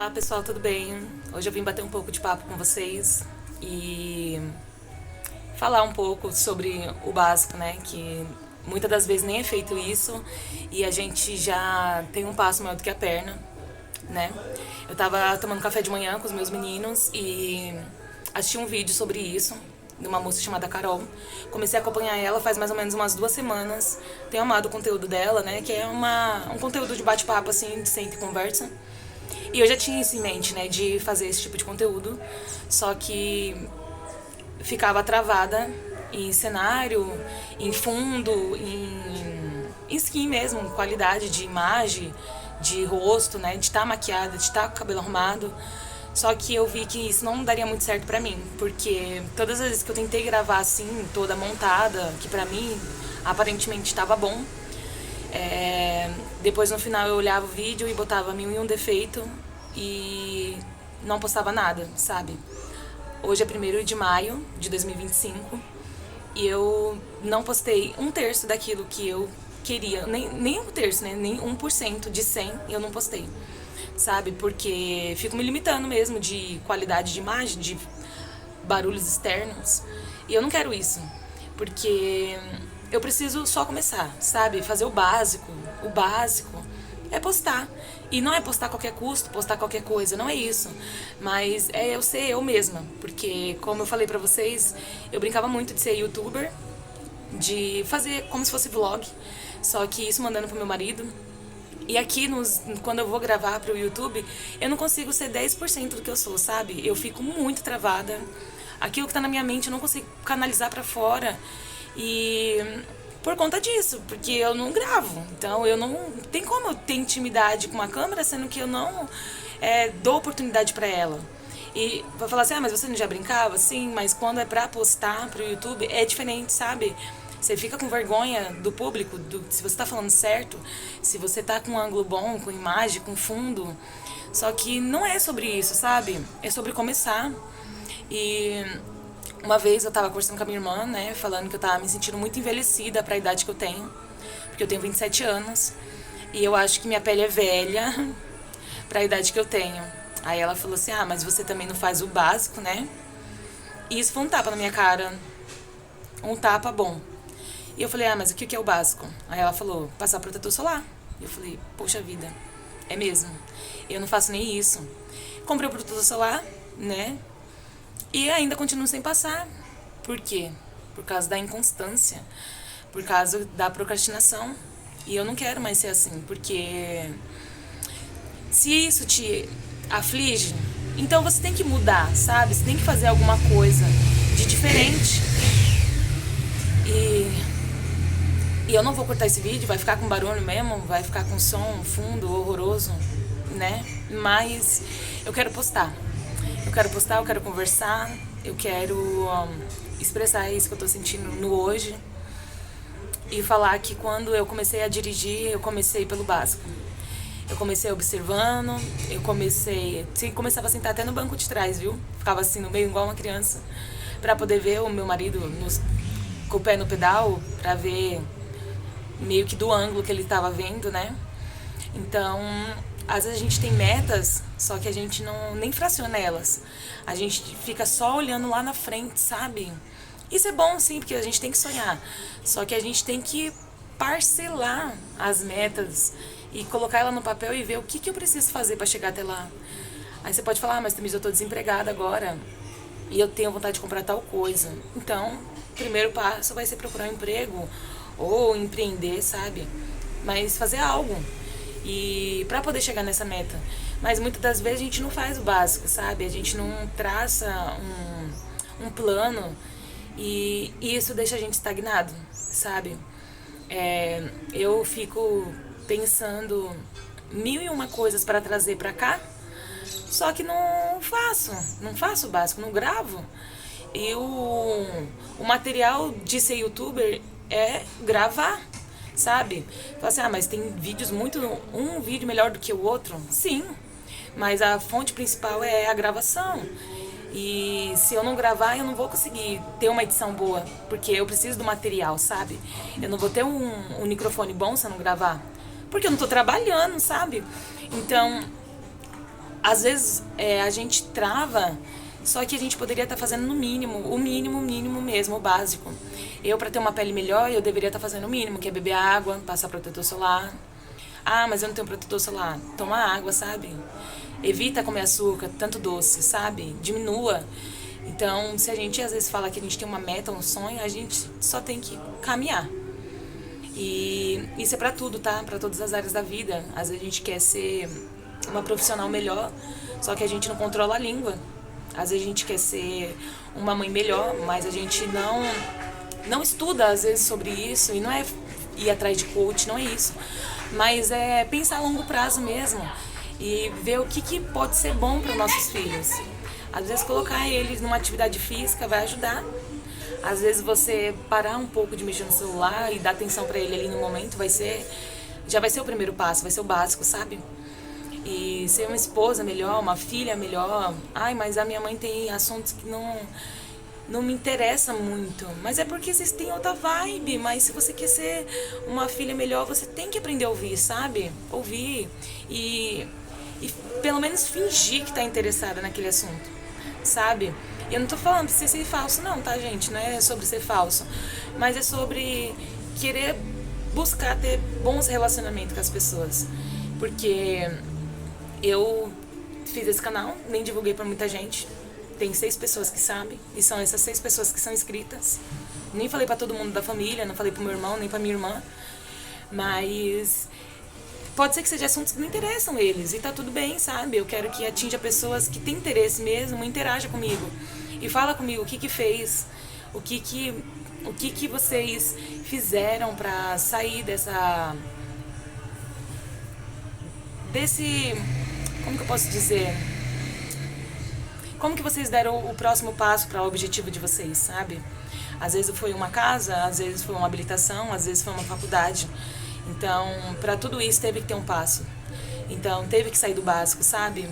Olá pessoal, tudo bem? Hoje eu vim bater um pouco de papo com vocês e falar um pouco sobre o básico, né? Que muitas das vezes nem é feito isso e a gente já tem um passo maior do que a perna, né? Eu tava tomando café de manhã com os meus meninos e assisti um vídeo sobre isso, de uma moça chamada Carol. Comecei a acompanhar ela faz mais ou menos umas 2 semanas. Tenho amado o conteúdo dela, né? Que é um conteúdo de bate-papo, assim, de senta e conversa. E eu já tinha isso em mente, né, de fazer esse tipo de conteúdo, só que ficava travada em cenário, em fundo, em skin mesmo, qualidade de imagem, de rosto, né, de estar maquiada, de estar com o cabelo arrumado. Só que eu vi que isso não daria muito certo pra mim, porque todas as vezes que eu tentei gravar assim, toda montada, que pra mim aparentemente estava bom, depois no final eu olhava o vídeo e botava mil e um defeito e não postava nada, sabe? Hoje é 1º de maio de 2025 e eu não postei um terço daquilo que eu queria, nem um terço, né? Nem 1% de 100 eu não postei, sabe? Porque fico me limitando mesmo de qualidade de imagem, de barulhos externos. E eu não quero isso, porque eu preciso só começar, sabe? Fazer o básico. O básico é postar. E não é postar a qualquer custo, postar qualquer coisa, não é isso. Mas é eu ser eu mesma, porque como eu falei pra vocês, eu brincava muito de ser youtuber, de fazer como se fosse vlog, só que isso mandando pro meu marido. E aqui, quando eu vou gravar pro YouTube, eu não consigo ser 10% do que eu sou, sabe? Eu fico muito travada. Aquilo que tá na minha mente eu não consigo canalizar pra fora. E por conta disso, porque eu não gravo. Então eu não tem como eu ter intimidade com uma câmera, sendo que eu não dou oportunidade pra ela. E vai falar assim, ah, mas você não já brincava? Sim, mas quando é pra postar pro YouTube é diferente, sabe? Você fica com vergonha do público, se você tá falando certo, se você tá com um ângulo bom, com imagem, com fundo. Só que não é sobre isso, sabe? É sobre começar. E uma vez eu tava conversando com a minha irmã, né, falando que eu tava me sentindo muito envelhecida pra idade que eu tenho, porque eu tenho 27 anos, e eu acho que minha pele é velha pra idade que eu tenho. Aí ela falou assim, ah, mas você também não faz o básico, né? E isso foi um tapa na minha cara, um tapa bom. E eu falei, ah, mas o que é o básico? Aí ela falou, passar protetor solar. E eu falei, poxa vida, é mesmo. Eu não faço nem isso. Comprei o protetor solar, né? E ainda continuo sem passar. Por quê? Por causa da inconstância. Por causa da procrastinação. E eu não quero mais ser assim, porque se isso te aflige, então você tem que mudar, sabe? Você tem que fazer alguma coisa de diferente. E eu não vou cortar esse vídeo, vai ficar com barulho mesmo, vai ficar com som, fundo horroroso, né? Mas eu quero postar. Eu quero postar, eu quero conversar, eu quero expressar isso que eu tô sentindo no hoje. E falar que quando eu comecei a dirigir, eu comecei pelo básico. Eu comecei observando, eu começava a sentar até no banco de trás, viu? Ficava assim no meio, igual uma criança, pra poder ver o meu marido com o pé no pedal, pra ver meio que do ângulo que ele estava vendo, né? Então, às vezes a gente tem metas, só que a gente não nem fraciona elas. A gente fica só olhando lá na frente, sabe? Isso é bom sim, porque a gente tem que sonhar. Só que a gente tem que parcelar as metas e colocar ela no papel e ver o que eu preciso fazer para chegar até lá. Aí você pode falar, ah, mas Tamires, eu tô desempregada agora e eu tenho vontade de comprar tal coisa. Então, o primeiro passo vai ser procurar um emprego ou empreender, sabe? Mas fazer algo e para poder chegar nessa meta. Mas muitas das vezes a gente não faz o básico, sabe? A gente não traça um plano e isso deixa a gente estagnado, sabe? Eu fico pensando mil e uma coisas para trazer para cá, só que não faço o básico, não gravo. E o material de ser youtuber é gravar, sabe? Fala assim, ah, mas tem vídeos um vídeo melhor do que o outro? Sim, mas a fonte principal é a gravação. E se eu não gravar, eu não vou conseguir ter uma edição boa, porque eu preciso do material, sabe? Eu não vou ter um microfone bom se eu não gravar, porque eu não tô trabalhando, sabe? Então, às vezes a gente trava, só que a gente poderia estar fazendo no mínimo, o mínimo mesmo, o básico. Eu, para ter uma pele melhor, eu deveria estar fazendo o mínimo, que é beber água, passar protetor solar. Ah, mas eu não tenho protetor solar. Toma água, sabe? Evita comer açúcar, tanto doce, sabe? Diminua. Então, se a gente às vezes fala que a gente tem uma meta, um sonho, a gente só tem que caminhar. E isso é pra tudo, tá? Pra todas as áreas da vida. Às vezes a gente quer ser uma profissional melhor, só que a gente não controla a língua. Às vezes a gente quer ser uma mãe melhor, mas a gente não estuda às vezes sobre isso, e não é ir atrás de coach, não é isso. Mas é pensar a longo prazo mesmo e ver o que pode ser bom para os nossos filhos. Às vezes colocar eles numa atividade física vai ajudar. Às vezes você parar um pouco de mexer no celular e dar atenção para ele ali no momento já vai ser o primeiro passo, vai ser o básico, sabe? E ser uma esposa melhor, uma filha melhor. Ai, mas a minha mãe tem assuntos que não me interessa muito. Mas é porque vocês têm outra vibe. Mas se você quer ser uma filha melhor, você tem que aprender a ouvir, sabe? Ouvir e pelo menos fingir que tá interessada naquele assunto, sabe? Eu não tô falando de ser falso não, tá, gente? Não é sobre ser falso. Mas é sobre querer buscar ter bons relacionamentos com as pessoas. Porque eu fiz esse canal, nem divulguei pra muita gente. Tem 6 pessoas que sabem, e são essas 6 pessoas que são inscritas. Nem falei pra todo mundo da família, não falei pro meu irmão, nem pra minha irmã. Mas pode ser que sejam assuntos que não interessam eles, e tá tudo bem, sabe? Eu quero que atinja pessoas que têm interesse mesmo, interaja comigo. E fala comigo o que fez, o que vocês fizeram pra sair desse, como que eu posso dizer? Como que vocês deram o próximo passo para o objetivo de vocês, sabe? Às vezes foi uma casa, às vezes foi uma habilitação, às vezes foi uma faculdade. Então, para tudo isso teve que ter um passo. Então, teve que sair do básico, sabe?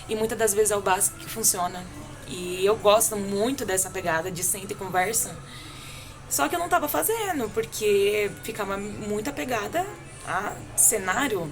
E muitas das vezes é o básico que funciona. E eu gosto muito dessa pegada de senta e conversa. Só que eu não tava fazendo, porque ficava muito apegada a cenário,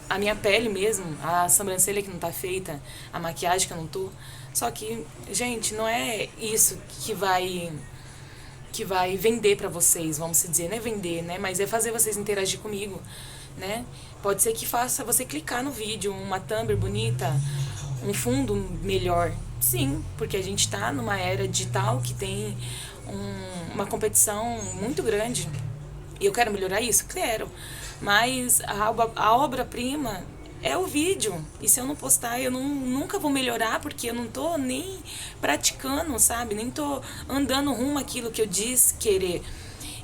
a minha pele mesmo, a sobrancelha que não tá feita, a maquiagem que eu não tô. Só que, gente, não é isso que vai vender pra vocês, vamos dizer, não é vender, né? Mas é fazer vocês interagir comigo, né? Pode ser que faça você clicar no vídeo, uma thumb bonita, um fundo melhor. Sim, porque a gente tá numa era digital que tem uma competição muito grande. E eu quero melhorar isso? Quero. Mas a obra-prima é o vídeo. E se eu não postar, eu nunca vou melhorar, porque eu não tô nem praticando, sabe? Nem tô andando rumo àquilo que eu disse querer.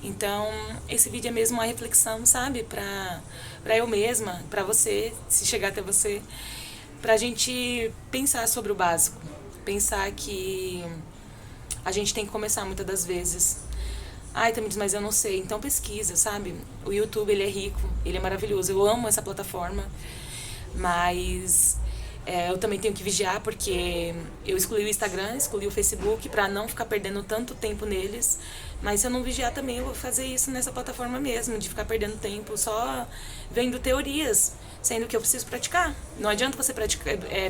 Então, esse vídeo é mesmo uma reflexão, sabe? Pra eu mesma, pra você, se chegar até você. Pra gente pensar sobre o básico. Pensar que a gente tem que começar muitas das vezes. Ai, Tamiris, mas eu não sei. Então pesquisa, sabe? O YouTube, ele é rico, ele é maravilhoso. Eu amo essa plataforma, mas eu também tenho que vigiar, porque eu excluí o Instagram, excluí o Facebook pra não ficar perdendo tanto tempo neles. Mas se eu não vigiar também, eu vou fazer isso nessa plataforma mesmo, de ficar perdendo tempo só vendo teorias, sendo que eu preciso praticar. Não adianta você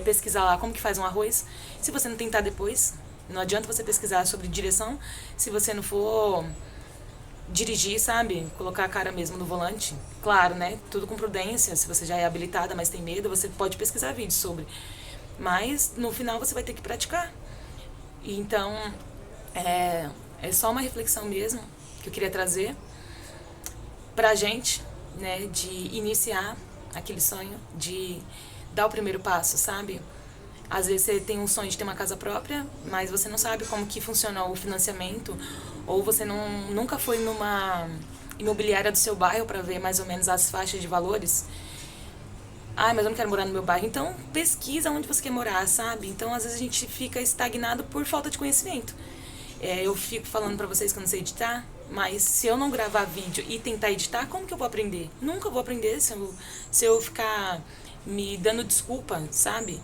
pesquisar lá como que faz um arroz se você não tentar depois. Não adianta você pesquisar sobre direção se você não for dirigir, sabe? Colocar a cara mesmo no volante. Claro, né? Tudo com prudência. Se você já é habilitada, mas tem medo, você pode pesquisar vídeos sobre. Mas no final você vai ter que praticar. Então, é só uma reflexão mesmo que eu queria trazer pra gente, né? De iniciar aquele sonho, de dar o primeiro passo, sabe? Às vezes você tem um sonho de ter uma casa própria, mas você não sabe como que funciona o financiamento, ou você nunca foi numa imobiliária do seu bairro para ver mais ou menos as faixas de valores. Ai, mas eu não quero morar no meu bairro. Então pesquisa onde você quer morar, sabe? Então às vezes a gente fica estagnado por falta de conhecimento. Eu fico falando pra vocês que eu não sei editar, mas se eu não gravar vídeo e tentar editar, como que eu vou aprender? Nunca vou aprender se eu ficar me dando desculpa, sabe?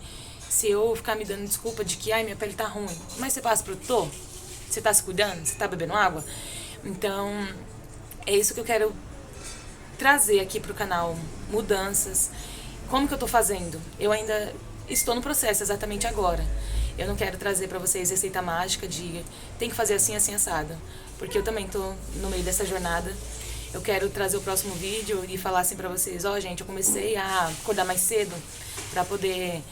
Se eu ficar me dando desculpa de que, ai, minha pele tá ruim. Mas você passa protetor? Você tá se cuidando? Você tá bebendo água? Então, é isso que eu quero trazer aqui pro canal. Mudanças. Como que eu tô fazendo? Eu ainda estou no processo exatamente agora. Eu não quero trazer pra vocês receita mágica de tem que fazer assim, assim, assado. Porque eu também tô no meio dessa jornada. Eu quero trazer o próximo vídeo e falar assim pra vocês, ó, gente, eu comecei a acordar mais cedo pra poder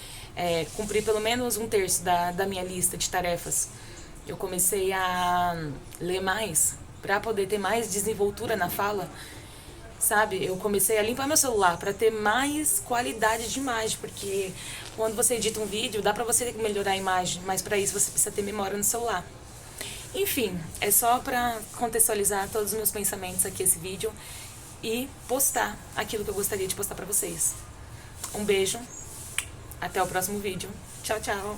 cumprir pelo menos um terço da minha lista de tarefas. Eu comecei a ler mais pra poder ter mais desenvoltura na fala, sabe? Eu comecei a limpar meu celular para ter mais qualidade de imagem, porque quando você edita um vídeo, dá pra você melhorar a imagem, mas para isso você precisa ter memória no celular. Enfim, é só para contextualizar todos os meus pensamentos aqui esse vídeo e postar aquilo que eu gostaria de postar para vocês. Um beijo, até o próximo vídeo. Tchau, tchau.